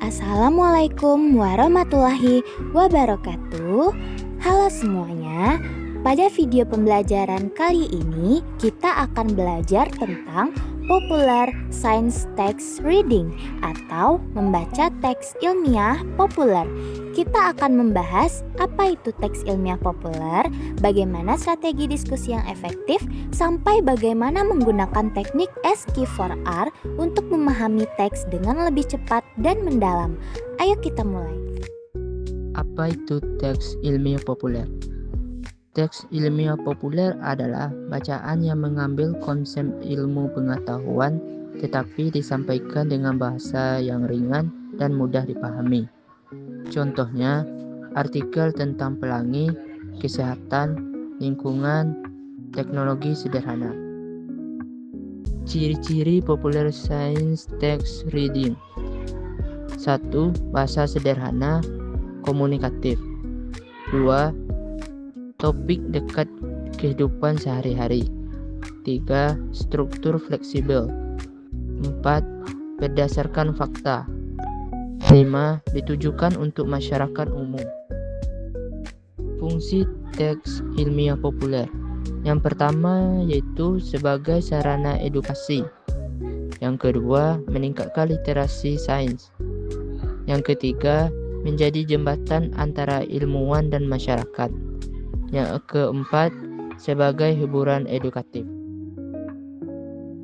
Assalamualaikum warahmatullahi wabarakatuh. Halo semuanya. Pada video pembelajaran kali ini kita akan belajar tentang Popular Science Text Reading atau membaca teks ilmiah populer. Kita akan membahas apa itu teks ilmiah populer, bagaimana strategi diskusi yang efektif, sampai bagaimana menggunakan teknik SQ4R untuk memahami teks dengan lebih cepat dan mendalam. Ayo kita mulai. Apa itu teks ilmiah populer? Teks ilmiah populer adalah bacaan yang mengambil konsep ilmu pengetahuan tetapi disampaikan dengan bahasa yang ringan dan mudah dipahami. Contohnya, artikel tentang pelangi, kesehatan, lingkungan, teknologi sederhana. Ciri-ciri popular science text reading. 1. Bahasa sederhana, komunikatif. 2. Topik dekat kehidupan sehari-hari. 3. Struktur fleksibel. 4. Berdasarkan fakta. 5. Ditujukan untuk masyarakat umum. Fungsi teks ilmiah populer. Yang pertama yaitu sebagai sarana edukasi. Yang kedua, meningkatkan literasi sains. Yang ketiga, menjadi jembatan antara ilmuwan dan masyarakat. Yang keempat, sebagai hiburan edukatif.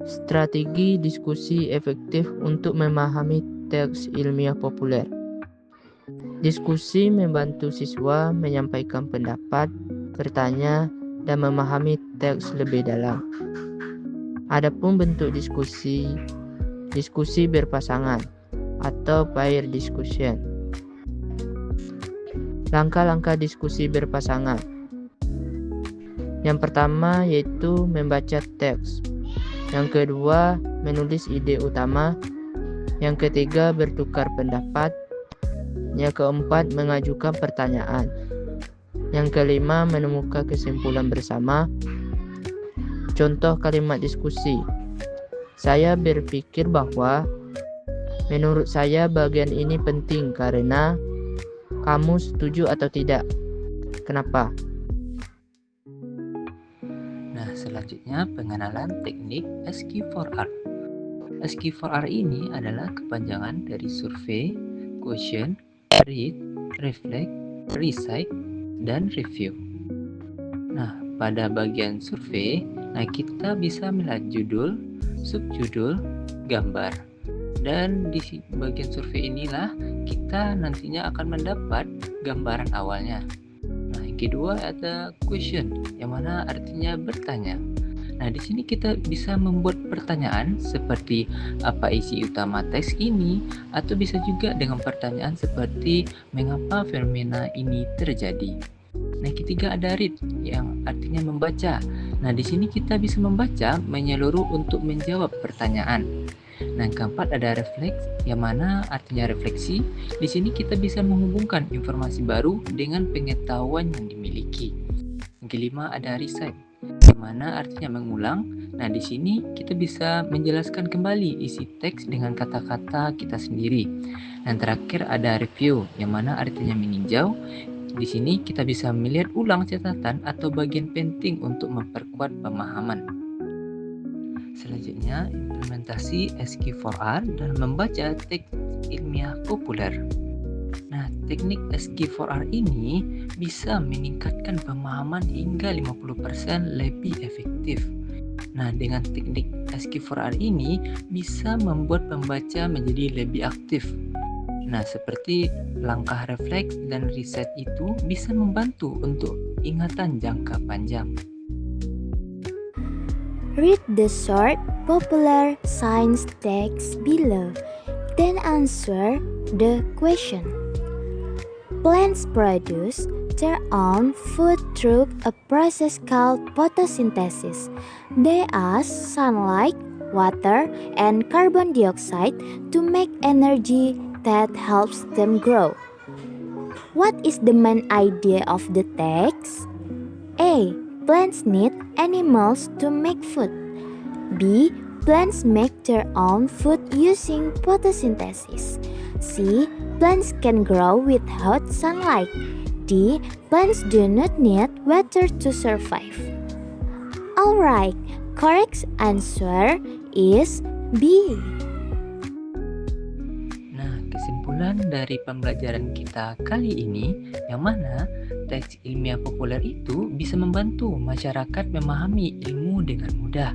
Strategi diskusi efektif untuk memahami teks ilmiah populer. Diskusi membantu siswa menyampaikan pendapat, bertanya, dan memahami teks lebih dalam. Adapun bentuk diskusi berpasangan atau peer discussion. Langkah-langkah diskusi berpasangan. Yang pertama yaitu membaca teks. Yang kedua, menulis ide utama. Yang ketiga, bertukar pendapat. Yang keempat, mengajukan pertanyaan. Yang kelima, menemukan kesimpulan bersama. Contoh kalimat diskusi. Saya berpikir bahwa menurut saya bagian ini penting karena kamu setuju atau tidak? Kenapa? Selanjutnya, pengenalan teknik SQ4R. SQ4R ini adalah kepanjangan dari survei, question, read, reflect, recite, dan review. Pada bagian survei, kita bisa melihat judul, subjudul, gambar. Dan di bagian survei inilah kita nantinya akan mendapat gambaran awalnya. Kedua ada question, yang mana artinya bertanya. Di sini kita bisa membuat pertanyaan seperti apa isi utama teks ini, atau bisa juga dengan pertanyaan seperti mengapa fenomena ini terjadi. Ketiga ada read, yang artinya membaca. Di sini kita bisa membaca menyeluruh untuk menjawab pertanyaan. Keempat ada reflect, yang mana artinya refleksi. Di sini kita bisa menghubungkan informasi baru dengan pengetahuan yang dimiliki. Kelima ada recite, yang mana artinya mengulang. Di sini kita bisa menjelaskan kembali isi teks dengan kata-kata kita sendiri. Dan terakhir ada review, yang mana artinya meninjau. Di sini kita bisa melihat ulang catatan atau bagian penting untuk memperkuat pemahaman. Selanjutnya, implementasi SQ4R dalam membaca teks ilmiah populer. Teknik SQ4R ini bisa meningkatkan pemahaman hingga 50% lebih efektif. Dengan teknik SQ4R ini bisa membuat pembaca menjadi lebih aktif. Seperti langkah refleks dan riset itu bisa membantu untuk ingatan jangka panjang. Read the short, popular science text below, then answer the question. Plants produce their own food through a process called photosynthesis. They use sunlight, water, and carbon dioxide to make energy that helps them grow. What is the main idea of the text? A. Plants need animals to make food. B. Plants make their own food using photosynthesis. C. Plants can grow with hot sunlight. D. Plants do not need water to survive. Alright, correct answer is B. Nah, kesimpulan dari pembelajaran kita kali ini, yang mana teks ilmiah populer itu bisa membantu masyarakat memahami ilmu dengan mudah.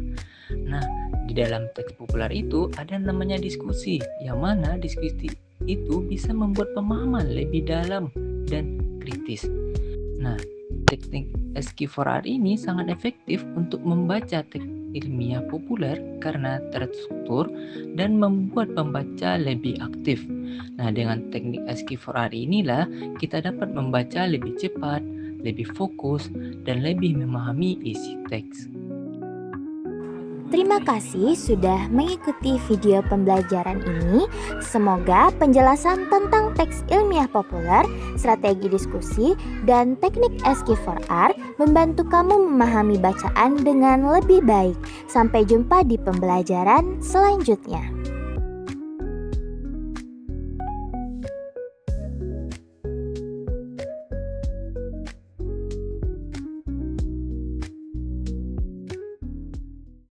Nah, di dalam teks populer itu ada namanya diskusi, yang mana diskusi itu bisa membuat pemahaman lebih dalam dan kritis. Nah, teknik SQ4R ini sangat efektif untuk membaca teks ilmiah populer karena terstruktur dan membuat pembaca lebih aktif. Nah, dengan teknik SQ4R inilah kita dapat membaca lebih cepat, lebih fokus, dan lebih memahami isi teks. Terima kasih sudah mengikuti video pembelajaran ini. Semoga penjelasan tentang teks ilmiah populer, strategi diskusi, dan teknik SQ4R membantu kamu memahami bacaan dengan lebih baik. Sampai jumpa di pembelajaran selanjutnya.